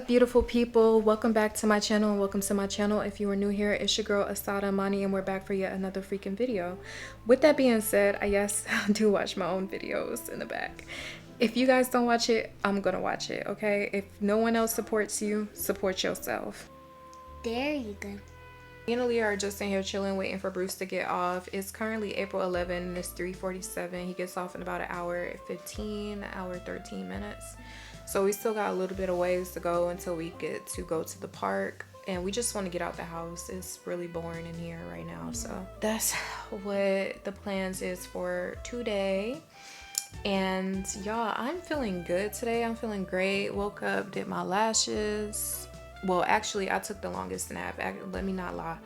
up, beautiful people? Welcome back to my channel and welcome to my channel. If you are new here, it's your girl Assataamani and we're back for yet another freaking video. With that being said, I do watch my own videos in the back. If you guys don't watch it, I'm gonna watch it, okay? If no one else supports you, support yourself. There you go. Me and Aaliyah are just in here chilling, waiting for Bruce to get off. It's currently April 11 and it's 3:47. He gets off in about an hour 15, hour 13 minutes. So we still got a little bit of ways to go until we get to go to the park. And we just want to get out the house. It's really boring in here right now. So that's what the plans is for today. And y'all, I'm feeling good today. I'm feeling great. Woke up, did my lashes. Well, actually, I took the longest nap. Let me not lie.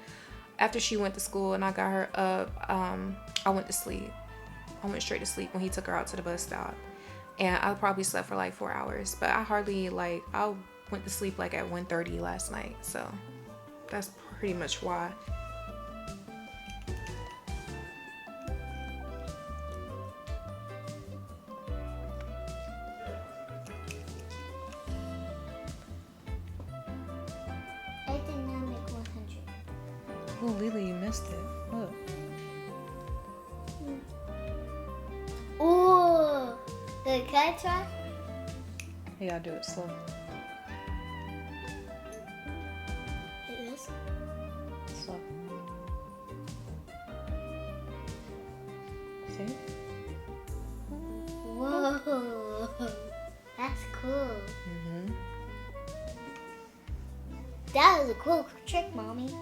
After she went to school and I got her up, I went to sleep. I went straight to sleep when he took her out to the bus stop. And I probably slept for like 4 hours. But I went to sleep like at 1:30 last night. So that's pretty much why. I did not make 100. Oh, LiLi, you missed it. Look. Ooh, can I try? You gotta do it slow. It is. Slow. See? Whoa, that's cool. That was a cool trick, Mommy.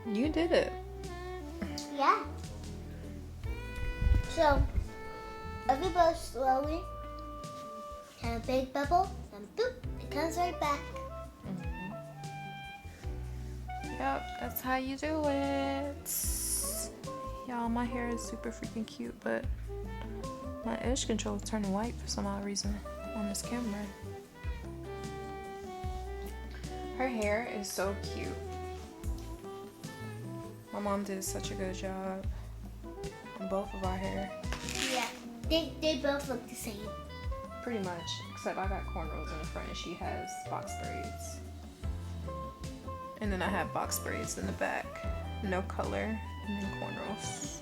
You did it. Yeah. So, everybody slowly, and a big bubble, and boop, it comes right back. Yep, that's how you do it. Y'all, my hair is super freaking cute, but my edge control is turning white for some odd reason on this camera. Her hair is so cute. My mom did such a good job on both of our hair. Yeah, they both look the same. Pretty much, except I got cornrows in the front and she has box braids. And then I have box braids in the back. No color, and then cornrows.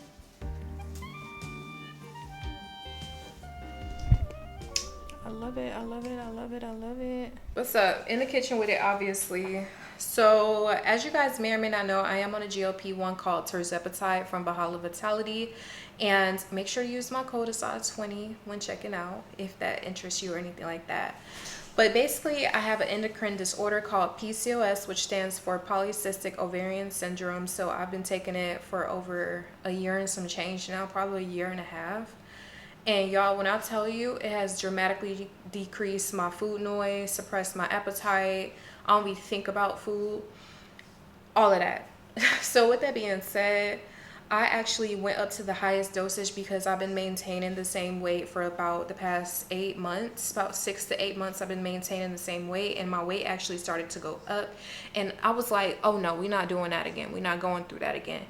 I love it, I love it, I love it, I love it. What's up? In the kitchen with it, obviously. So, as you guys may or may not know, I am on a GLP-1 called Tirzepatide from Vitality. And make sure to use my code Assataamani when checking out if that interests you or anything like that. But basically, I have an endocrine disorder called PCOS, which stands for polycystic ovarian syndrome. So I've been taking it for over a year and some change now, probably a year and a half. And y'all, when I tell you, it has dramatically decreased my food noise, suppressed my appetite. I don't really think about food, all of that. So with that being said, I actually went up to the highest dosage because I've been maintaining the same weight for about the past 8 months. About 6 to 8 months I've been maintaining the same weight, and my weight actually started to go up. And I was like, oh no, we're not doing that again. We're not going through that again.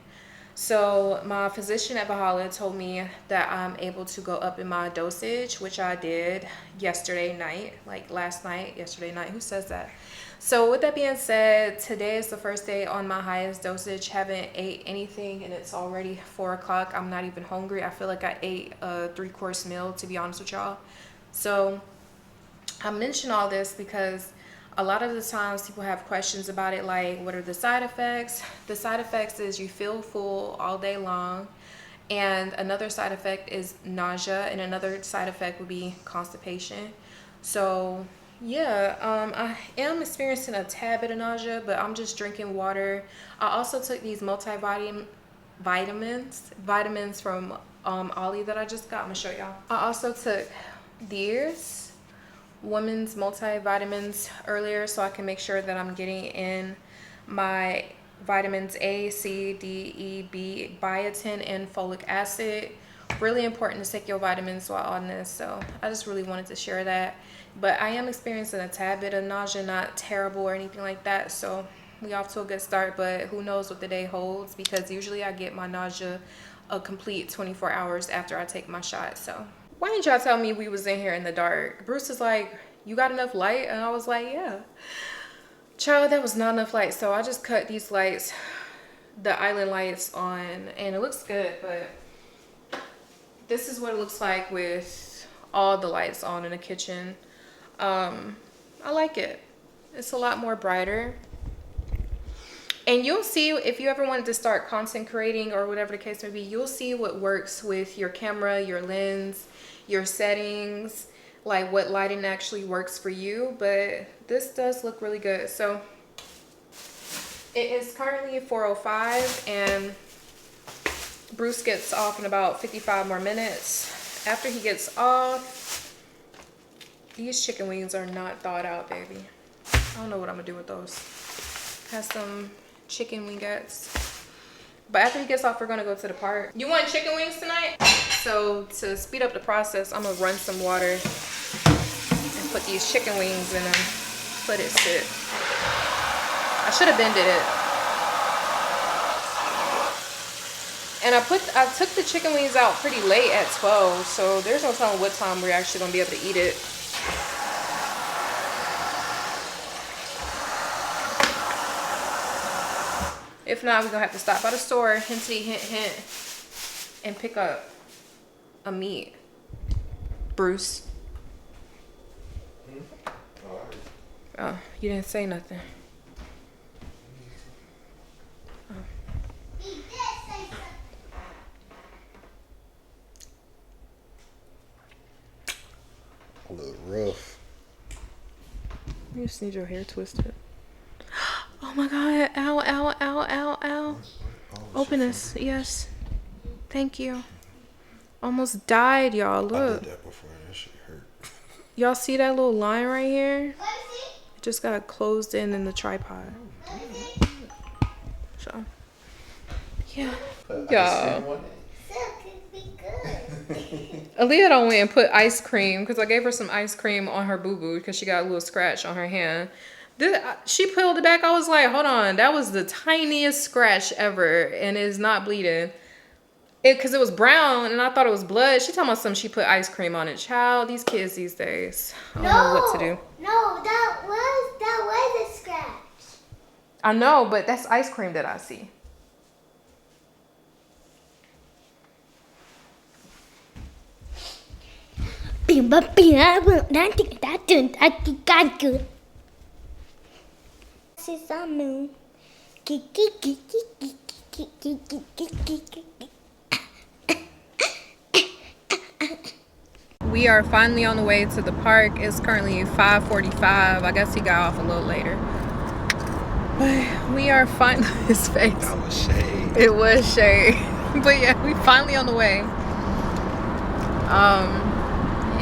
So my physician at Valhalla told me that I'm able to go up in my dosage, which I did yesterday night, like last night, yesterday night. Who says that? So with that being said, today is the first day on my highest dosage. Haven't ate anything and it's already 4 o'clock. I'm not even hungry. I feel like I ate a 3-course meal, to be honest with y'all. So I mention all this because a lot of the times people have questions about it, like what are the side effects? The side effects is you feel full all day long, and another side effect is nausea, and another side effect would be constipation. So yeah, I am experiencing a tad bit of nausea, but I'm just drinking water. I also took these vitamins from Ollie that I just got. I'm gonna show y'all. I also took these women's multivitamins earlier so I can make sure that I'm getting in my vitamins A, C, D, E, B, biotin, and folic acid. Really important to take your vitamins while on this, so I just really wanted to share that. But I am experiencing a tad bit of nausea, not terrible or anything like that, so we off to a good start. But who knows what the day holds, because usually I get my nausea a complete 24 hours after I take my shot. So why didn't y'all tell me we was in here in the dark? Bruce is like, you got enough light? And I was like, yeah. Child, that was not enough light, so I just cut these lights, the island lights on, and it looks good, but this is what it looks like with all the lights on in the kitchen. I like it. It's a lot more brighter. And you'll see, if you ever wanted to start content creating or whatever the case may be, you'll see what works with your camera, your lens, your settings, like what lighting actually works for you. But this does look really good. So it is currently 4:05 and Bruce gets off in about 55 more minutes. After he gets off, these chicken wings are not thawed out, baby. I don't know what I'm gonna do with those. Has some chicken wingettes. But after he gets off, we're gonna go to the park. You want chicken wings tonight? So to speed up the process, I'm gonna run some water and put these chicken wings in them. Let it sit. I should have bended it. And I took the chicken wings out pretty late at 12, so there's no telling what time we're actually gonna be able to eat it. If not, we're gonna have to stop by the store, hinty, hint, hint, and pick up a meat. Bruce. Oh, you didn't say nothing. He did say something. A little rough. You just need your hair twisted. Oh my god. Ow, ow, ow, ow, ow. Open this. Yes. Thank you. Almost died, y'all. Look. I did that before. That shit hurt. Y'all see that little line right here? What is it? It just got closed in the tripod. So, yeah. Y'all. So could be good. Aliyah don't went and put ice cream because I gave her some ice cream on her boo-boo because she got a little scratch on her hand. She peeled it back. I was like, hold on. That was the tiniest scratch ever and it's not bleeding. Because it was brown and I thought it was blood. She talking about something she put ice cream on it. Child, these kids these days. I don't know what to do. No, that was a scratch. I know, but that's ice cream that I see. We are finally on the way to the park. It's currently 5:45. I guess he got off a little later. But we are finally his face. That was shade. It was shade. But yeah, we finally on the way.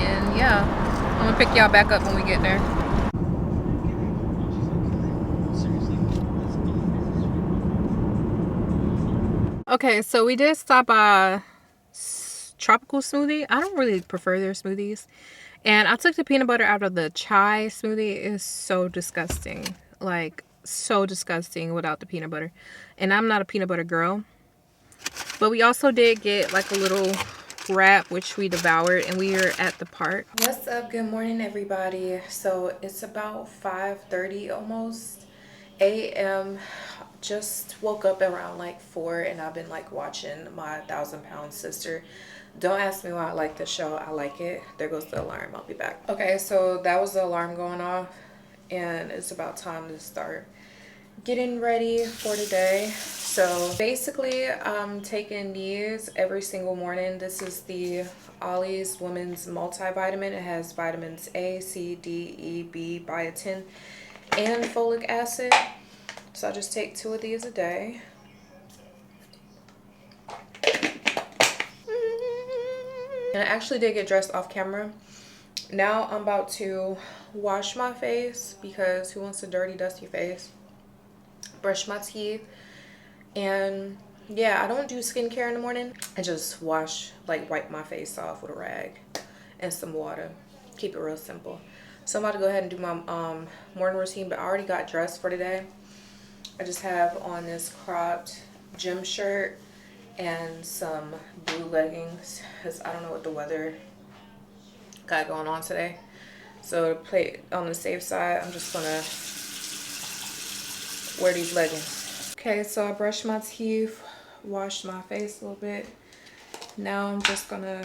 And yeah, I'm gonna pick y'all back up when we get there. Okay, so we did stop by Tropical Smoothie. I don't really prefer their smoothies. And I took the peanut butter out of the chai smoothie. It's so disgusting. Like, so disgusting without the peanut butter. And I'm not a peanut butter girl. But we also did get like a little wrap, which we devoured. And we are at the park. What's up? Good morning, everybody. So it's about 5:30 almost a.m. Just woke up around like 4 and I've been like watching my 1,000-pound sister. Don't ask me why I like this show. I like it. There goes the alarm. I'll be back. Okay, so that was the alarm going off and it's about time to start getting ready for the day. So basically I'm taking these every single morning. This is the 𝐬𝐨𝐥𝐿 Women's Multivitamin. It has vitamins A, C, D, E, B, biotin, and folic acid. So I just take 2 of these a day. And I actually did get dressed off camera. Now I'm about to wash my face because who wants a dirty, dusty face? Brush my teeth. And yeah, I don't do skincare in the morning. I just wipe my face off with a rag and some water. Keep it real simple. So I'm about to go ahead and do my morning routine, but I already got dressed for today. I just have on this cropped gym shirt and some blue leggings because I don't know what the weather got going on today. So to play on the safe side, I'm just gonna wear these leggings. Okay, so I brushed my teeth, washed my face a little bit. Now I'm just gonna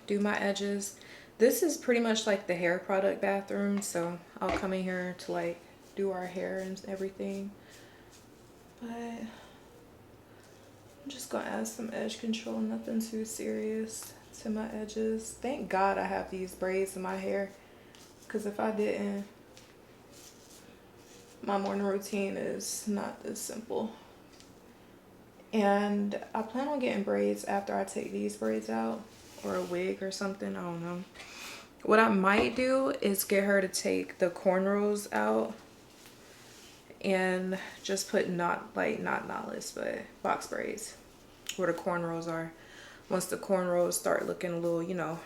do my edges. This is pretty much like the hair product bathroom, so I'll come in here to like do our hair and everything. But I'm just gonna add some edge control, nothing too serious to my edges. Thank God I have these braids in my hair, because if I didn't, my morning routine is not this simple. And I plan on getting braids after I take these braids out, or a wig or something, I don't know. What I might do is get her to take the cornrows out and just put not knotless, but box braids where the cornrows are. Once the cornrows start looking a little, you know,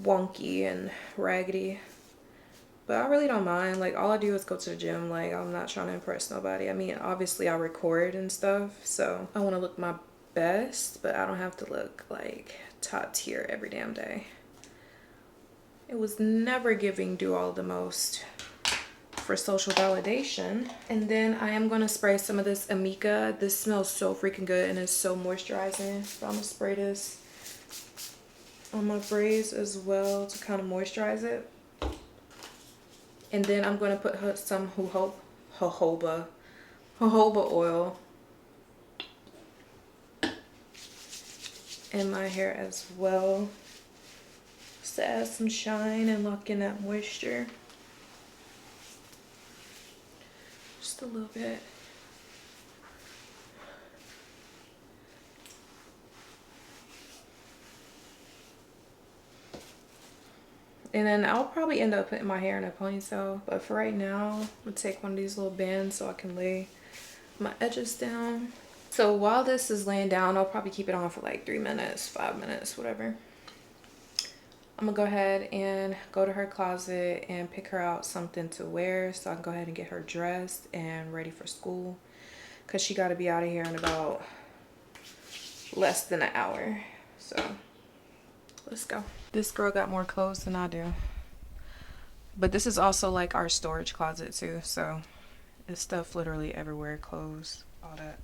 wonky and raggedy. But I really don't mind. Like, all I do is go to the gym. Like, I'm not trying to impress nobody. I mean, obviously I record and stuff, so I want to look my best, but I don't have to look like top tier every damn day. It was never giving do all the most for social validation. And then I am going to spray some of this amaiya. This smells so freaking good and it's so moisturizing. So I'm going to spray this on my braids as well to kind of moisturize it. And then I'm going to put some jojoba oil in my hair as well, just to add some shine and lock in that moisture. Just a little bit. And then I'll probably end up putting my hair in a ponytail. But for right now, I'm going to take one of these little bands so I can lay my edges down. So while this is laying down, I'll probably keep it on for like 3 minutes, 5 minutes, whatever. I'm going to go ahead and go to her closet and pick her out something to wear so I can go ahead and get her dressed and ready for school. Because she got to be out of here in about less than an hour. So let's go. This girl got more clothes than I do. But this is also like our storage closet too. So it's stuff literally everywhere. Clothes, all that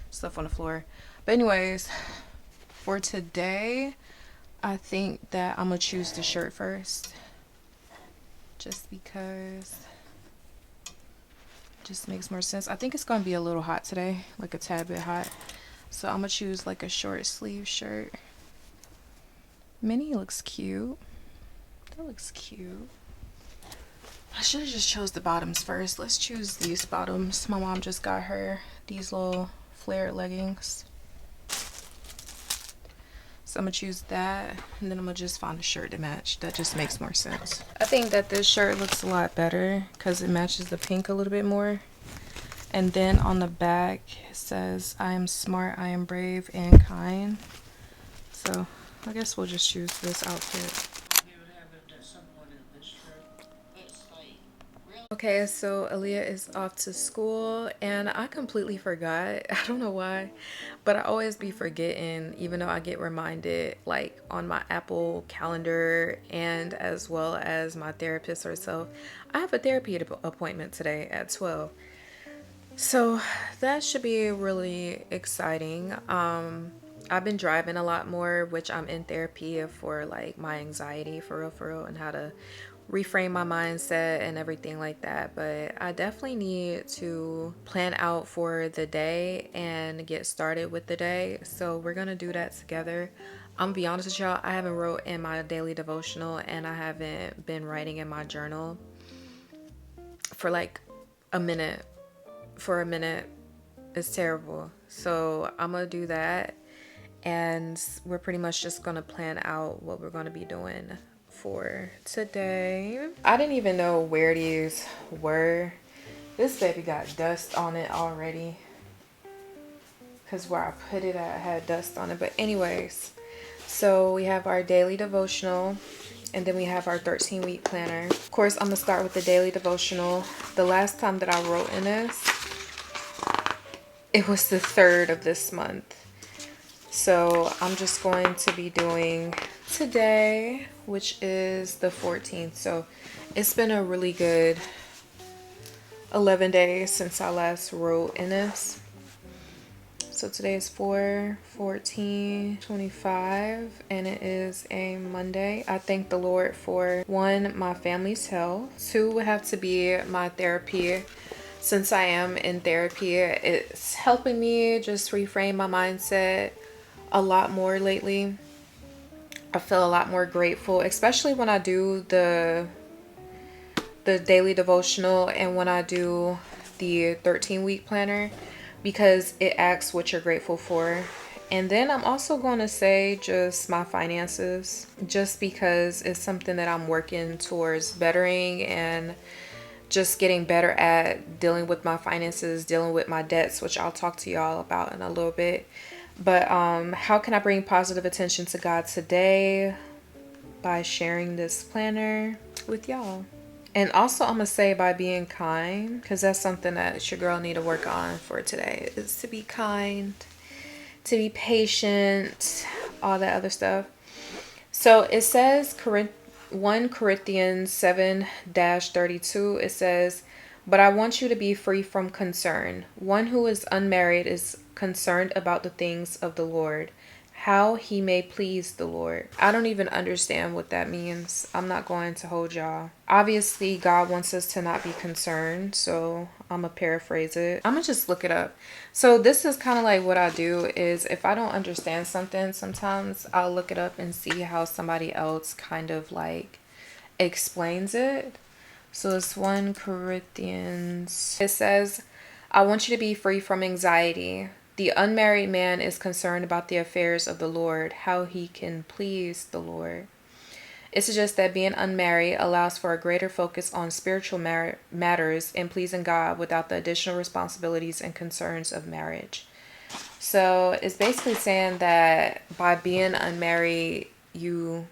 stuff on the floor. But anyways, for today, I think that I'm going to choose the shirt first. Just because it just makes more sense. I think it's going to be a little hot today. Like a tad bit hot. So I'm going to choose like a short sleeve shirt. Minnie looks cute. That looks cute. I should have just chose the bottoms first. Let's choose these bottoms. My mom just got her these little flared leggings. So I'm going to choose that. And then I'm going to just find a shirt to match. That just makes more sense. I think that this shirt looks a lot better because it matches the pink a little bit more. And then on the back it says, I am smart, I am brave and kind. So I guess we'll just choose this outfit. Okay, so Aliyah is off to school and I completely forgot. I don't know why, but I always be forgetting, even though I get reminded like on my Apple calendar and as well as my therapist herself. I have a therapy appointment today at 12. So that should be really exciting. I've been driving a lot more, which I'm in therapy for like my anxiety for real, and how to reframe my mindset and everything like that. But I definitely need to plan out for the day and get started with the day. So we're gonna do that together. I'm gonna be honest with y'all, I haven't wrote in my daily devotional and I haven't been writing in my journal for like a minute. For a minute. It's terrible. So I'm gonna do that. And we're pretty much just gonna plan out what we're gonna be doing for today. I didn't even know where these were. This baby got dust on it already, because where I put it at had dust on it. But anyways, so we have our daily devotional and then we have our 13-week planner. Of course, I'm gonna start with the daily devotional. The last time that I wrote in this, it was the 3rd of this month. So I'm just going to be doing today, which is the 14th. So it's been a 11 days since I last wrote in this. So today is 4/14/25 and it is a Monday. I thank the Lord for 1, my family's health. 2 would have to be my therapy. Since I am in therapy, it's helping me just reframe my mindset a lot more lately. I feel a lot more grateful, especially when I do the daily devotional and when I do the 13-week planner, because it asks what you're grateful for. And then I'm also going to say just my finances, just because it's something that I'm working towards bettering and just getting better at dealing with my finances, dealing with my debts, which I'll talk to y'all about in a little bit. But how can I bring positive attention to God today? By sharing this planner with y'all. And also I'm gonna say by being kind, because that's something that your girl need to work on for today, is to be kind, to be patient, all that other stuff. So it says 1 Corinthians 7-32, it says, but I want you to be free from concern. One who is unmarried is concerned about the things of the Lord, how he may please the Lord. I don't even understand what that means. I'm not going to hold y'all. Obviously, God wants us to not be concerned, so I'm gonna paraphrase it. I'm gonna just look it up. So this is kind of like what I do is if I don't understand something, sometimes I'll look it up and see how somebody else kind of like explains it. So it's 1 Corinthians. It says, I want you to be free from anxiety. The unmarried man is concerned about the affairs of the Lord, how he can please the Lord. It suggests that being unmarried allows for a greater focus on spiritual matters and pleasing God without the additional responsibilities and concerns of marriage. So it's basically saying that by being unmarried, you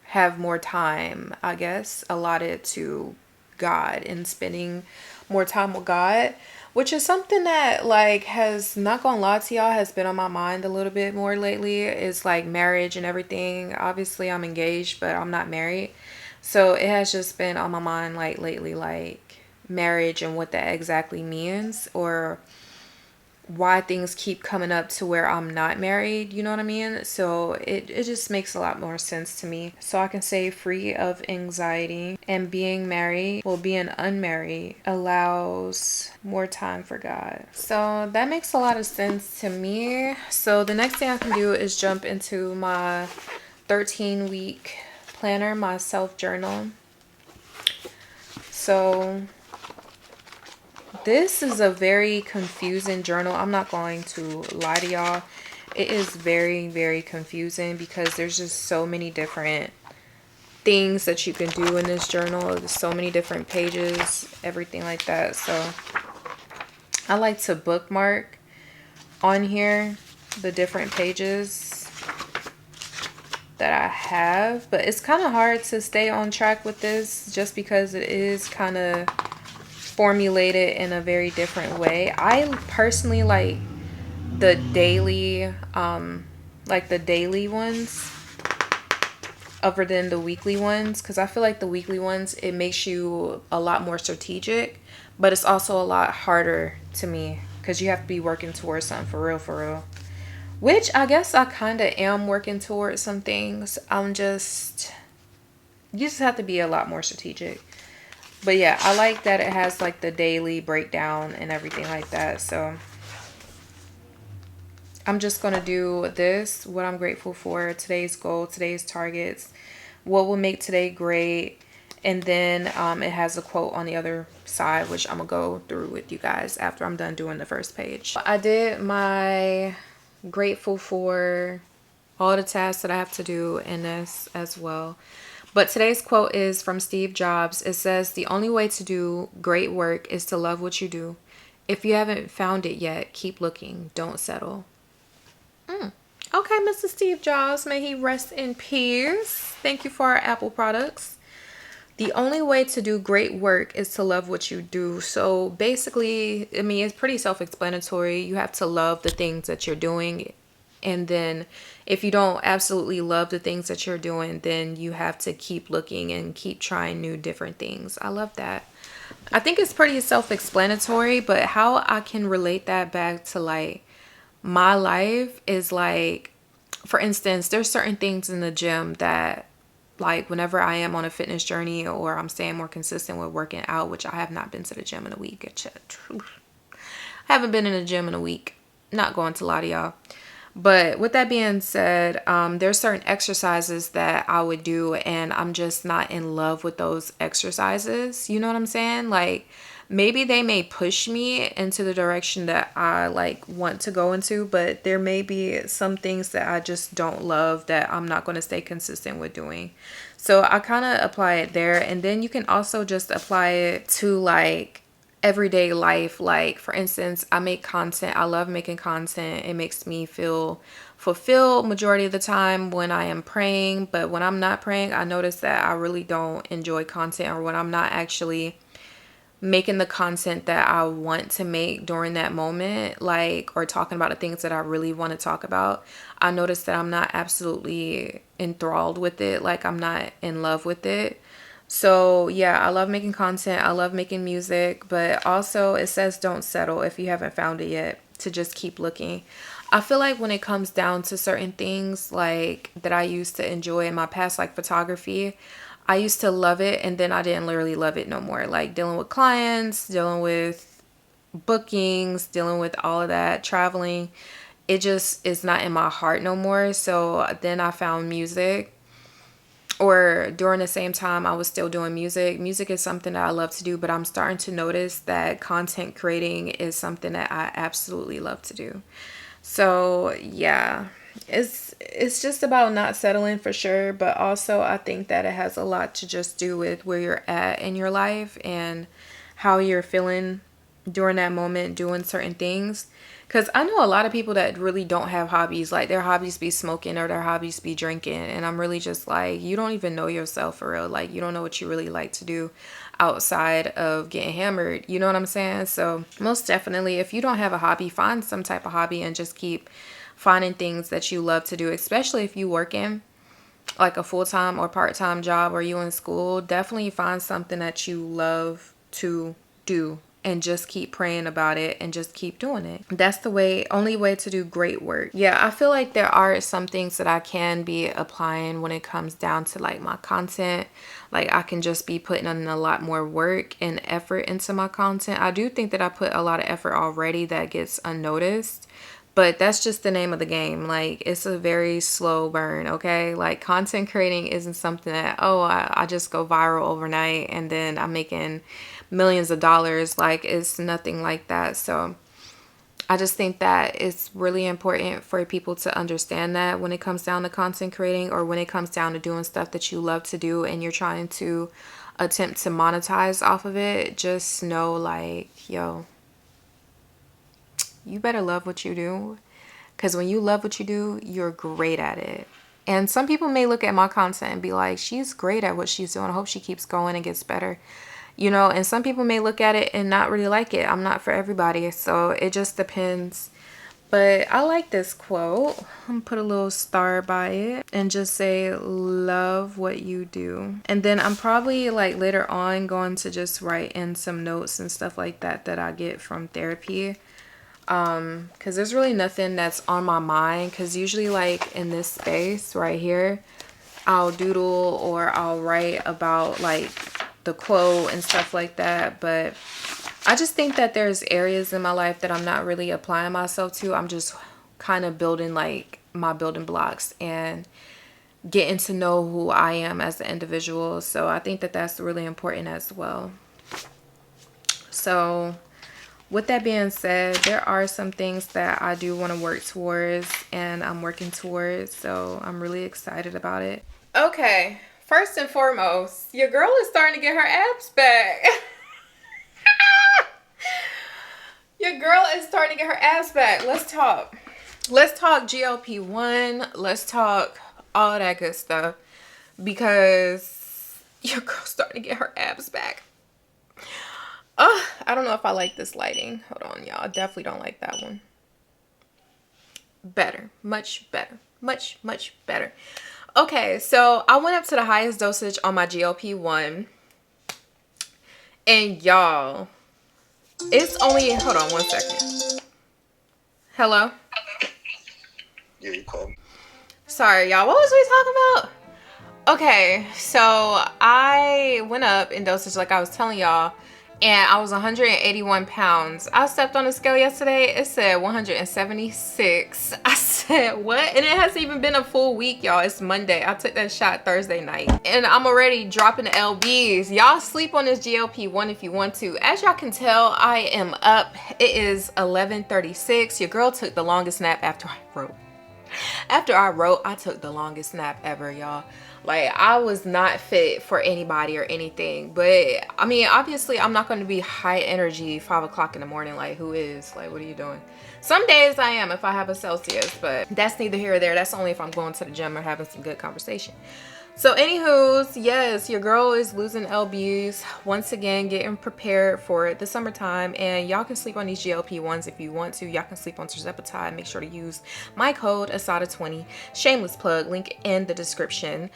have more time, I guess, allotted to God and spending more time with God, which is something that like has, not gonna lie to y'all, has been on my mind a little bit more lately. Is like marriage and everything. Obviously I'm engaged, but I'm not married, so it has just been on my mind like lately, like marriage and what that exactly means, or why things keep coming up to where I'm not married, you know what I mean? So it just makes a lot more sense to me. So I can say free of anxiety, and being married, well, being unmarried allows more time for God. So that makes a lot of sense to me. So the next thing I can do is jump into my 13-week planner, my self journal. So this is a very confusing journal. I'm not going to lie to y'all. It is very, very confusing because there's just so many different things that you can do in this journal. There's so many different pages, everything like that. So I like to bookmark on here the different pages that I have. But it's kind of hard to stay on track with this just because it is kind of formulated in a very different way. I personally like the daily ones other than the weekly ones, because I feel like the weekly ones, it makes you a lot more strategic, but it's also a lot harder to me because you have to be working towards something for real, which I guess I kind of am working towards some things. You just have to be a lot more strategic. But yeah, I like that it has like the daily breakdown and everything like that. So I'm just going to do this, what I'm grateful for, today's goal, today's targets, what will make today great. And then it has a quote on the other side, which I'm going to go through with you guys after I'm done doing the first page. I did my grateful for all the tasks that I have to do in this as well. But today's quote is from Steve Jobs. It says, the only way to do great work is to love what you do. If you haven't found it yet, keep looking. Don't settle. Okay, Mr. Steve Jobs, may he rest in peace. Thank you for our Apple products. The only way to do great work is to love what you do. So basically, I mean, it's pretty self-explanatory. You have to love the things that you're doing. And then if you don't absolutely love the things that you're doing, then you have to keep looking and keep trying new different things. I love that. I think it's pretty self-explanatory, but how I can relate that back to like my life is like, for instance, there's certain things in the gym that like whenever I am on a fitness journey or I'm staying more consistent with working out, which I have not been to the gym in a week. I haven't been in the gym in a week. Not going to lie to y'all. But with that being said, there's certain exercises that I would do and I'm just not in love with those exercises. You know what I'm saying? Like maybe they may push me into the direction that I like want to go into, but there may be some things that I just don't love that I'm not going to stay consistent with doing. So I kind of apply it there. And then you can also just apply it to like everyday life. Like for instance, I make content. I love making content. It makes me feel fulfilled majority of the time when I am praying, but when I'm not praying, I notice that I really don't enjoy content, or when I'm not actually making the content that I want to make during that moment, like, or talking about the things that I really want to talk about, I notice that I'm not absolutely enthralled with it. Like I'm not in love with it. So yeah, I love making content. I love making music, but also it says don't settle if you haven't found it yet, to just keep looking. I feel like when it comes down to certain things like that I used to enjoy in my past, like photography, I used to love it and then I didn't literally love it no more. Like dealing with clients, dealing with bookings, dealing with all of that, traveling, it just is not in my heart no more. So then I found music, or during the same time I was still doing music. Music is something that I love to do, but I'm starting to notice that content creating is something that I absolutely love to do. So yeah, it's just about not settling for sure, but also I think that it has a lot to just do with where you're at in your life and how you're feeling during that moment doing certain things. Because I know a lot of people that really don't have hobbies. Like their hobbies be smoking or their hobbies be drinking. And I'm really just like, you don't even know yourself for real. Like you don't know what you really like to do outside of getting hammered. You know what I'm saying? So most definitely, if you don't have a hobby, find some type of hobby and just keep finding things that you love to do. Especially if you work in like a full-time or part-time job, or you in school, definitely find something that you love to do and just keep praying about it and just keep doing it. That's the only way to do great work. Yeah, I feel like there are some things that I can be applying when it comes down to like my content. Like I can just be putting in a lot more work and effort into my content. I do think that I put a lot of effort already that gets unnoticed, but that's just the name of the game. Like it's a very slow burn, okay? Like content creating isn't something that, oh, I just go viral overnight and then I'm making millions of dollars. Like it's nothing like that. So I just think that it's really important for people to understand that when it comes down to content creating, or when it comes down to doing stuff that you love to do and you're trying to attempt to monetize off of it, just know like, yo, you better love what you do, because when you love what you do, you're great at it. And some people may look at my content and be like, she's great at what she's doing. I hope she keeps going and gets better. You know, and some people may look at it and not really like it. I'm not for everybody. So it just depends. But I like this quote. I'm gonna put a little star by it and just say, love what you do. And then I'm probably like later on going to just write in some notes and stuff like that that I get from therapy. Because there's really nothing that's on my mind. Because usually like in this space right here, I'll doodle or I'll write about like the quote and stuff like that. But I just think that there's areas in my life that I'm not really applying myself to. I'm just kind of building like my building blocks and getting to know who I am as an individual. So I think that that's really important as well. So with that being said, there are some things that I do want to work towards and I'm working towards. So I'm really excited about it. Okay. First and foremost, your girl is starting to get her abs back. Your girl is starting to get her abs back. Let's talk. Let's talk GLP-1. Let's talk all that good stuff. Because your girl's starting to get her abs back. I don't know if I like this lighting. Hold on, y'all. I definitely don't like that one. Better. Much better. Much, much better. Okay, so I went up to the highest dosage on my GLP-1. And y'all, it's only, hold on 1 second. Hello? Yeah, you called me. Sorry, y'all. What was we talking about? Okay, so I went up in dosage like I was telling y'all, and I was 181 pounds. I stepped on the scale yesterday. It said 176. I said, what? And it hasn't even been a full week, y'all. It's Monday. I took that shot Thursday night. And I'm already dropping the lbs. Y'all sleep on this GLP-1 if you want to. As y'all can tell, I am up. It is 11:36. Your girl took the longest nap after I wrote. I took the longest nap ever, y'all. Like, I was not fit for anybody or anything. But I mean, obviously I'm not going to be high energy 5 o'clock in the morning. Like, who is? Like, what are you doing? Some days I am if I have a Celsius, but that's neither here or there. That's only if I'm going to the gym or having some good conversation. So anywho's, yes, your girl is losing lbs once again, getting prepared for the summertime. And y'all can sleep on these GLP-1s if you want to. Y'all can sleep on Tirzepatide. Make sure to use my code ASATA20. Shameless plug, link in the description.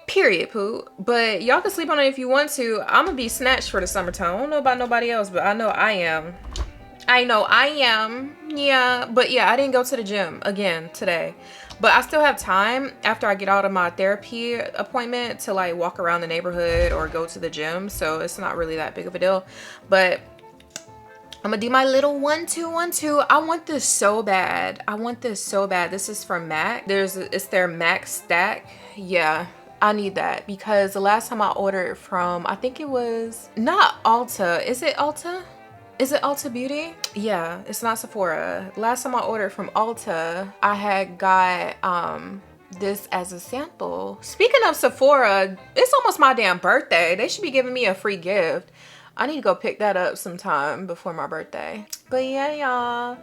Period, poo. But y'all can sleep on it if you want to. I'm gonna be snatched for the summertime. I don't know about nobody else, but I know I am. Yeah, but yeah, I didn't go to the gym again today. But I still have time after I get out of my therapy appointment to like walk around the neighborhood or go to the gym. So it's not really that big of a deal. But I'm gonna do my little 1-2-1-2. I want this so bad. This is from MAC. It's their MAC stack. Yeah, I need that because the last time I ordered from, I think it was not Ulta. Is it Ulta? Is it Ulta Beauty? Yeah, it's not Sephora. Last time I ordered from Ulta, I had got this as a sample. Speaking of Sephora, it's almost my damn birthday. They should be giving me a free gift. I need to go pick that up sometime before my birthday. But yeah, y'all,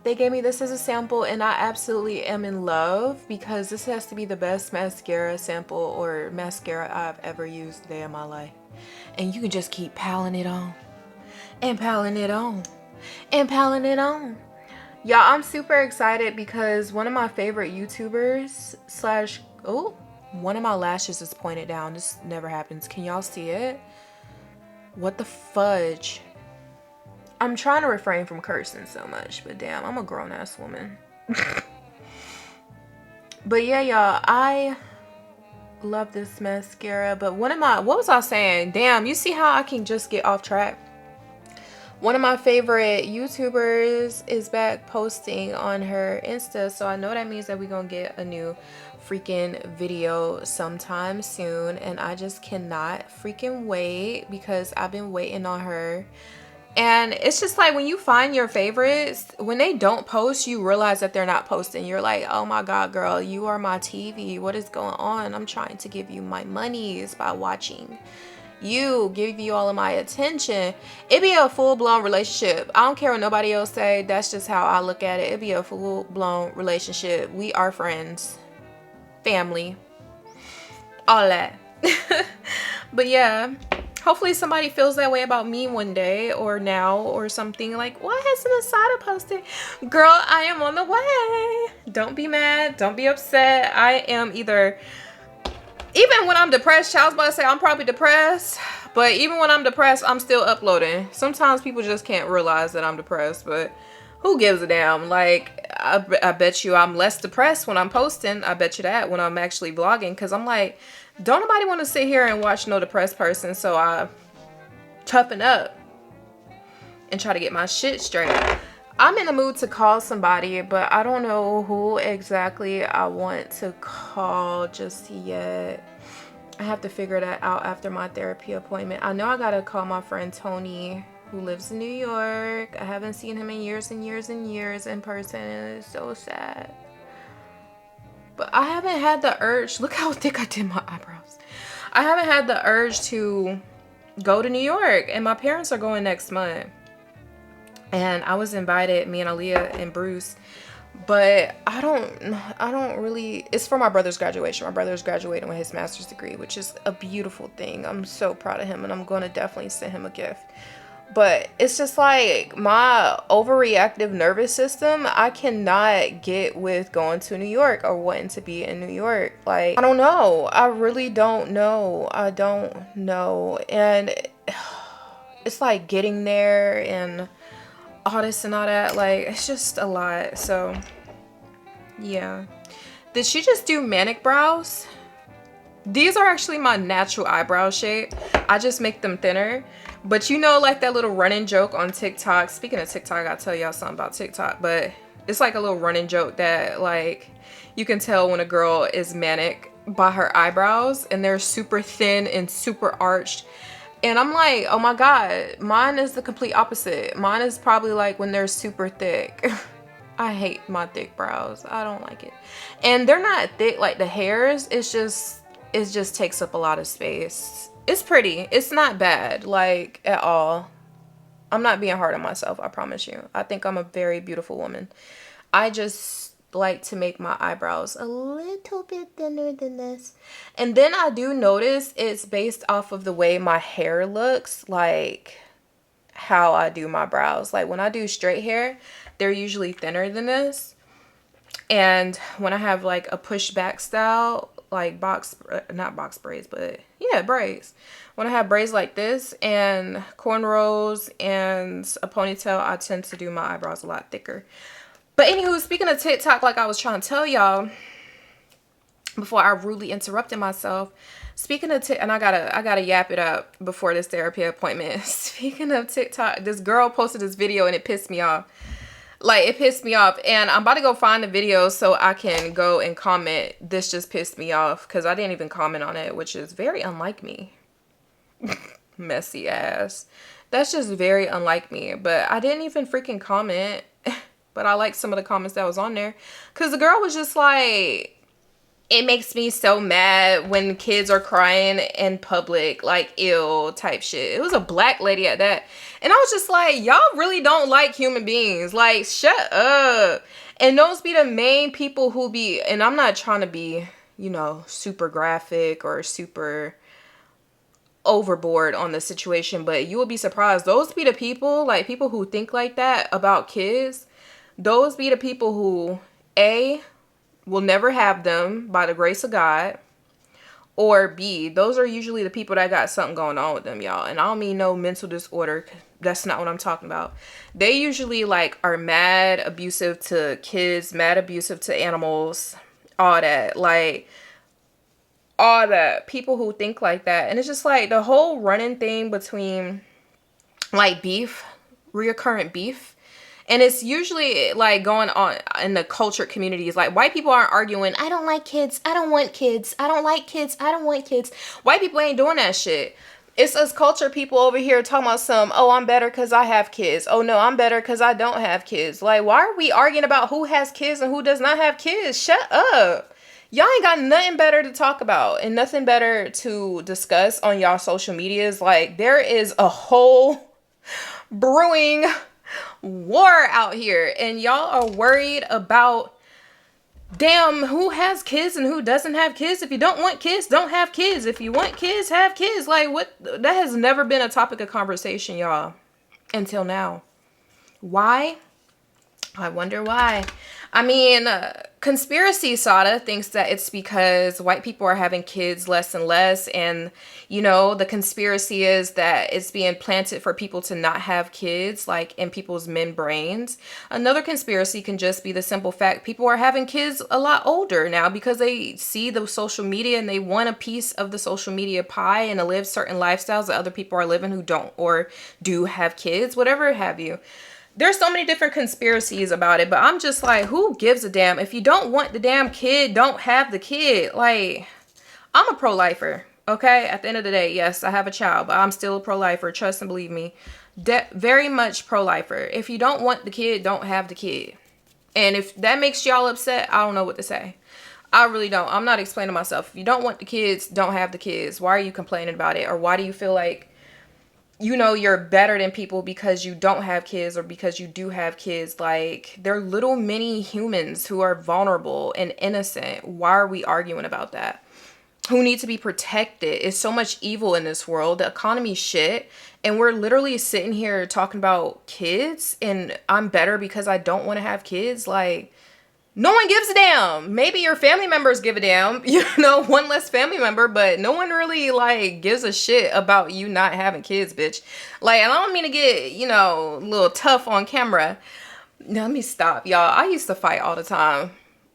they gave me this as a sample and I absolutely am in love because this has to be the best mascara sample or mascara I've ever used a day in my life. And you can just keep piling it on. And piling it on. And piling it on. Y'all, I'm super excited because one of my favorite YouTubers slash, oh, one of my lashes is pointed down. This never happens. Can y'all see it? What the fudge? I'm trying to refrain from cursing so much, but damn, I'm a grown-ass woman. But yeah, y'all, I love this mascara. But what was I saying? Damn, you see how I can just get off track? One of my favorite YouTubers is back posting on her Insta, so I know that means that we're gonna get a new freaking video sometime soon, and I just cannot freaking wait because I've been waiting on her. And it's just like when you find your favorites, when they don't post, you realize that they're not posting. You're like, oh my God, girl, you are my TV. What is going on? I'm trying to give you my monies by watching you, give you all of my attention. It'd be a full-blown relationship. I don't care what nobody else say. That's just how I look at it. It'd be a full-blown relationship. We are friends, family, all that. But yeah, hopefully somebody feels that way about me one day or now or something. Like, what has Assata posted? Girl, I am on the way. Don't be mad, don't be upset. I am either, even when I'm depressed, I was about to say I'm probably depressed, but even when I'm depressed, I'm still uploading. Sometimes people just can't realize that I'm depressed, but who gives a damn? Like, I bet you I'm less depressed when I'm posting. I bet you that when I'm actually vlogging, because I'm like, don't nobody want to sit here and watch no depressed person, so I toughen up and try to get my shit straight. I'm in the mood to call somebody, but I don't know who exactly I want to call just yet. I have to figure that out after my therapy appointment. I know I gotta call my friend Tony, who lives in New York. I haven't seen him in years and years and years in person, and it's so sad. But I haven't had the urge. Look how thick I did my eyebrows. I haven't had the urge to go to New York, and my parents are going next month. And I was invited, me and Aliyah and Bruce, but I don't really, it's for my brother's graduation. My brother's graduating with his master's degree, which is a beautiful thing. I'm so proud of him, and I'm going to definitely send him a gift. But it's just like my overreactive nervous system, I cannot get with going to New York or wanting to be in New York. Like, I don't know. I really don't know. I don't know. And it's like getting there and all this and all that. Like, it's just a lot. So yeah. Did she just do manic brows? These are actually my natural eyebrow shape. I just make them thinner. But you know, like that little running joke on TikTok. Speaking of TikTok, I gotta tell y'all something about TikTok. But it's like a little running joke that like you can tell when a girl is manic by her eyebrows, and they're super thin and super arched. And I'm like, oh my God, mine is the complete opposite. Mine is probably like when they're super thick. I hate my thick brows. I don't like it. And they're not thick like the hairs. It just takes up a lot of space. It's pretty. It's not bad, like, at all. I'm not being hard on myself, I promise you. I think I'm a very beautiful woman. I just like to make my eyebrows a little bit thinner than this. And then I do notice it's based off of the way my hair looks, like how I do my brows. Like when I do straight hair, they're usually thinner than this. And when I have like a pushback style, like not box braids, but yeah, braids. When I have braids like this and cornrows and a ponytail, I tend to do my eyebrows a lot thicker. But anywho, speaking of TikTok, like I was trying to tell y'all before I rudely interrupted myself, speaking of and I gotta yap it up before this therapy appointment. Speaking of TikTok, this girl posted this video and it pissed me off. Like, it pissed me off, and I'm about to go find the video so I can go and comment. This just pissed me off because I didn't even comment on it, which is very unlike me. Messy ass. That's just very unlike me, but I didn't even freaking comment. But I liked some of the comments that was on there because the girl was just like, it makes me so mad when kids are crying in public, like, ew type shit. It was a black lady at that. And I was just like, y'all really don't like human beings. Like, shut up. And those be the main people who be, and I'm not trying to be, you know, super graphic or super overboard on the situation, but you will be surprised. Those be the people, like people who think like that about kids. Those be the people who, A, will never have them by the grace of God, or B, those are usually the people that got something going on with them, y'all. And I don't mean no mental disorder. That's not what I'm talking about. They usually like are mad abusive to kids, mad abusive to animals, all that, like all that. People who think like that. And it's just like the whole running thing between like beef, reoccurrent beef. And it's usually like going on in the cultured communities. Like white people aren't arguing, I don't like kids, I don't want kids, I don't like kids, I don't want kids. White people ain't doing that shit. It's us culture people over here talking about some, oh, I'm better because I have kids. Oh, no, I'm better because I don't have kids. Like, why are we arguing about who has kids and who does not have kids? Shut up. Y'all ain't got nothing better to talk about and nothing better to discuss on y'all social medias. Like, there is a whole brewing war out here and y'all are worried about damn who has kids and who doesn't have kids. If you don't want kids, don't have kids. If you want kids, have kids. Like, what? That has never been a topic of conversation, y'all, until now. Why? I wonder why. I mean, Conspiracy Sada thinks that it's because white people are having kids less and less. And, you know, the conspiracy is that it's being planted for people to not have kids, like in people's men brains. Another conspiracy can just be the simple fact people are having kids a lot older now because they see the social media and they want a piece of the social media pie and to live certain lifestyles that other people are living who don't or do have kids, whatever have you. There's so many different conspiracies about it, but I'm just like, who gives a damn? If you don't want the damn kid, don't have the kid. Like, I'm a pro-lifer, okay? At the end of the day, yes, I have a child, but I'm still a pro-lifer. Trust and believe me. Very much pro-lifer. If you don't want the kid, don't have the kid. And if that makes y'all upset, I don't know what to say. I really don't. I'm not explaining myself. If you don't want the kids, don't have the kids. Why are you complaining about it? Or why do you feel like, you know, you're better than people because you don't have kids or because you do have kids? Like, they're little mini humans who are vulnerable and innocent. Why are we arguing about that? Who need to be protected? It's so much evil in this world. The economy's shit. And we're literally sitting here talking about kids and I'm better because I don't want to have kids. Like, No one gives a damn. Maybe your family members give a damn, you know, one less family member, but no one really like gives a shit about you not having kids, bitch. Like, and I don't mean to get, you know, a little tough on camera. Now, let me stop, y'all. I used to fight all the time.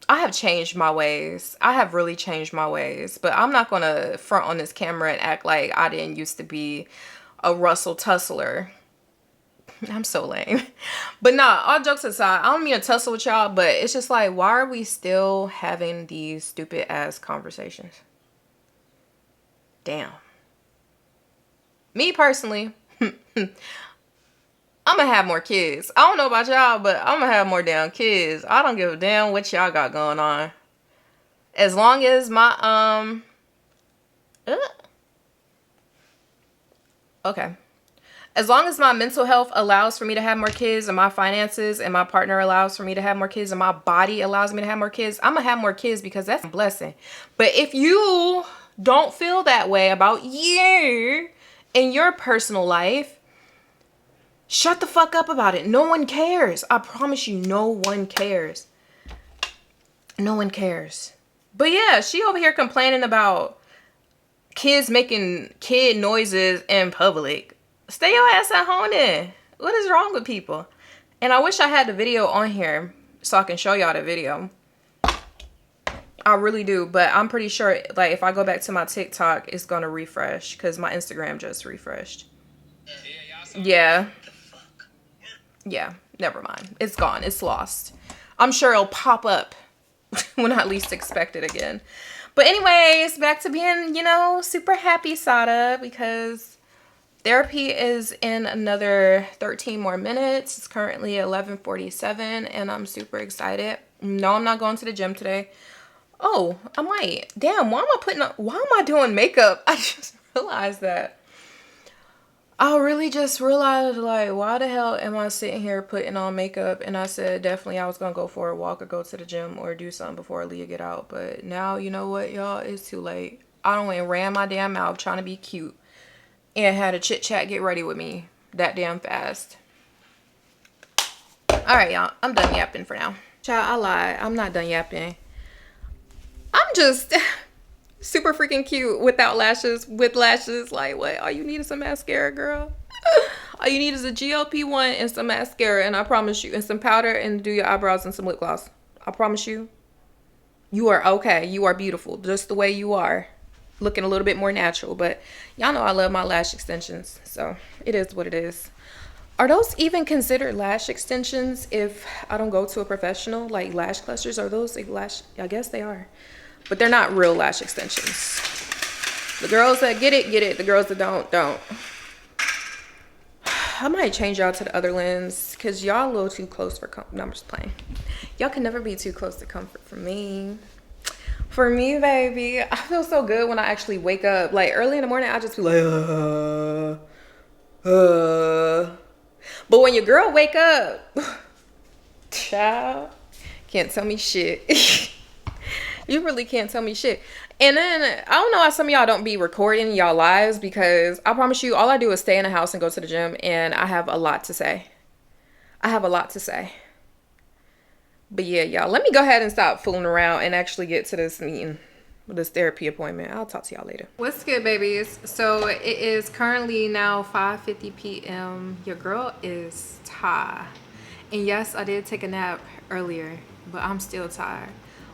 I have changed my ways. I have really changed my ways, but I'm not going to front on this camera and act like I didn't used to be a Russell tussler. I'm so lame. But nah, all jokes aside, I don't mean to tussle with y'all, but it's just like, why are we still having these stupid ass conversations? Damn. Me personally, I'm gonna have more kids. I don't know about y'all, but I'm gonna have more damn kids. I don't give a damn what y'all got going on. As long as my, okay. As long as my mental health allows for me to have more kids, and my finances and my partner allows for me to have more kids, and my body allows me to have more kids, I'm gonna have more kids because that's a blessing. But if you don't feel that way about you in your personal life, shut the fuck up about it. No one cares. I promise you, no one cares. No one cares. But yeah, she over here complaining about kids making kid noises in public. Stay your ass at home then. What is wrong with people? And I wish I had the video on here so I can show y'all the video. I really do, but I'm pretty sure like if I go back to my TikTok, it's gonna refresh because my Instagram just refreshed. Yeah. Yeah, never mind. It's gone. It's lost. I'm sure it'll pop up when I least expect it again. But anyways, back to being, you know, super happy, Sada, because therapy is in another 13 more minutes. It's currently 11:47 and I'm super excited. No, I'm not going to the gym today. Oh, I might. Damn, why am I doing makeup? I just realized that. I really just realized, like, why the hell am I sitting here putting on makeup? And I said definitely I was going to go for a walk or go to the gym or do something before Aaliyah get out. But now, you know what, y'all? It's too late. I don't even ran my damn mouth trying to be cute and had a chit chat get ready with me that damn fast. All right, y'all. I'm done yapping for now. Child, I lied. I'm not done yapping. I'm just super freaking cute without lashes, with lashes. Like, what? All you need is some mascara, girl. All you need is a GLP-1 and some mascara, and I promise you, and some powder, and do your eyebrows and some lip gloss. I promise you, you are okay. You are beautiful just the way you are. Looking a little bit more natural, but y'all know I love my lash extensions, so it is what it is. Are those even considered lash extensions if I don't go to a professional? Like lash clusters, are those like lash? I guess they are, but they're not real lash extensions. The girls that get it. The girls that don't. I might change y'all to the other lens because y'all a little too close for numbers playing. Y'all can never be too close to comfort for me. For me, baby, I feel so good when I actually wake up. Like early in the morning, I just feel like, But when your girl wake up, child, can't tell me shit. You really can't tell me shit. And then I don't know why some of y'all don't be recording y'all lives, because I promise you, all I do is stay in the house and go to the gym, and I have a lot to say. But yeah, y'all, let me go ahead and stop fooling around and actually get to this meeting, this therapy appointment. I'll talk to y'all later. What's good, babies? So it is currently now 5:50 p.m. Your girl is tired. And yes, I did take a nap earlier, but I'm still tired.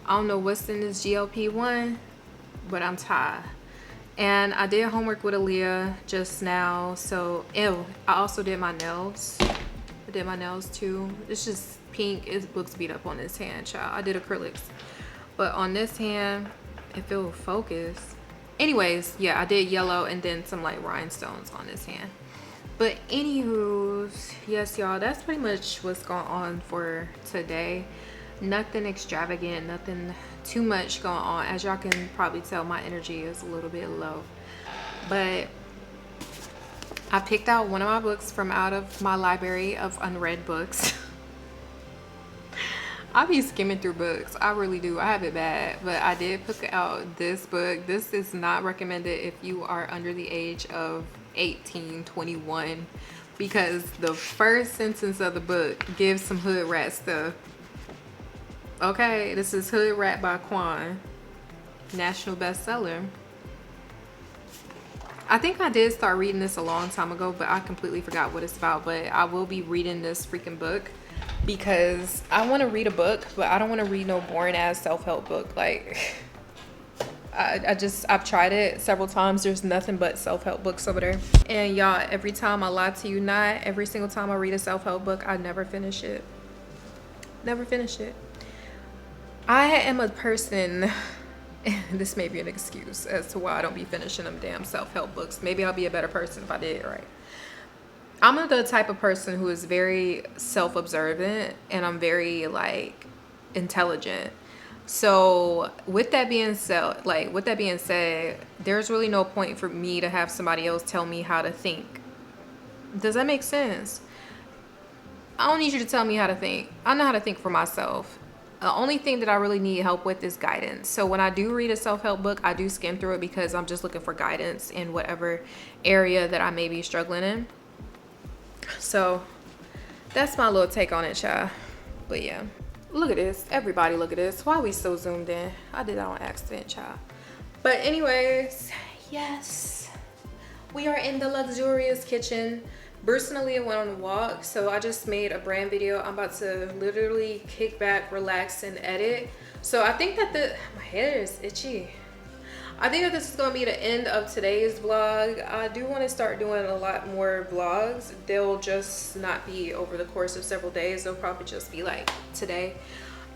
I don't know what's in this GLP-1, but I'm tired. And I did homework with Aliyah just now. So, I also did my nails. I did my nails too. It's just pink. It looks beat up on this hand, child. I did acrylics. But on this hand, if it will focus. Anyways, yeah, I did yellow and then some like rhinestones on this hand. But anywho, yes, y'all, that's pretty much what's going on for today. Nothing extravagant, nothing too much going on. As y'all can probably tell, my energy is a little bit low. But I picked out one of my books from out of my library of unread books. I be skimming through books. I really do. I have it bad. But I did pick out this book. This is not recommended if you are under the age of 18, 21. Because the first sentence of the book gives some hood rat stuff. Okay, this is Hood Rat by Quan, national bestseller. I think I did start reading this a long time ago, but I completely forgot what it's about. But I will be reading this freaking book because I want to read a book, but I don't want to read no boring ass self-help book. Like, I've tried it several times. There's nothing but self-help books over there. And y'all, every time I lie to you not, every single time I read a self-help book, I never finish it. Never finish it. I am a person, this may be an excuse as to why I don't be finishing them damn self-help books. Maybe I'll be a better person if I did it right. I'm the type of person who is very self-observant, and I'm very like intelligent. So with that being said, there's really no point for me to have somebody else tell me how to think. Does that make sense? I don't need you to tell me how to think. I know how to think for myself. The only thing that I really need help with is guidance. So when I do read a self-help book, I do skim through it because I'm just looking for guidance in whatever area that I may be struggling in. So that's my little take on it, y'all. But yeah, look at this. Everybody look at this. Why are we so zoomed in? I did that on accident, y'all. But anyways, yes, we are in the luxurious kitchen. Bruce and Aaliyah went on a walk, so I just made a brand video. I'm about to literally kick back, relax, and edit. So I think that my hair is itchy. I think that this is going to be the end of today's vlog. I do want to start doing a lot more vlogs. They'll just not be over the course of several days. They'll probably just be like today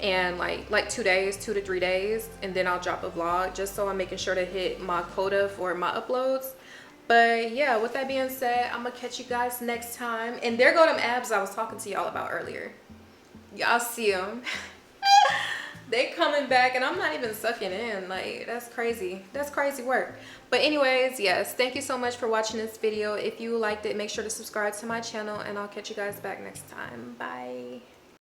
and like 2 days, 2 to 3 days, and then I'll drop a vlog just so I'm making sure to hit my quota for my uploads. But yeah, with that being said, I'm gonna catch you guys next time. And there go them abs I was talking to y'all about earlier. Y'all see them. They coming back, and I'm not even sucking in. Like, that's crazy. That's crazy work. But anyways, yes, thank you so much for watching this video. If you liked it, make sure to subscribe to my channel, and I'll catch you guys back next time. Bye.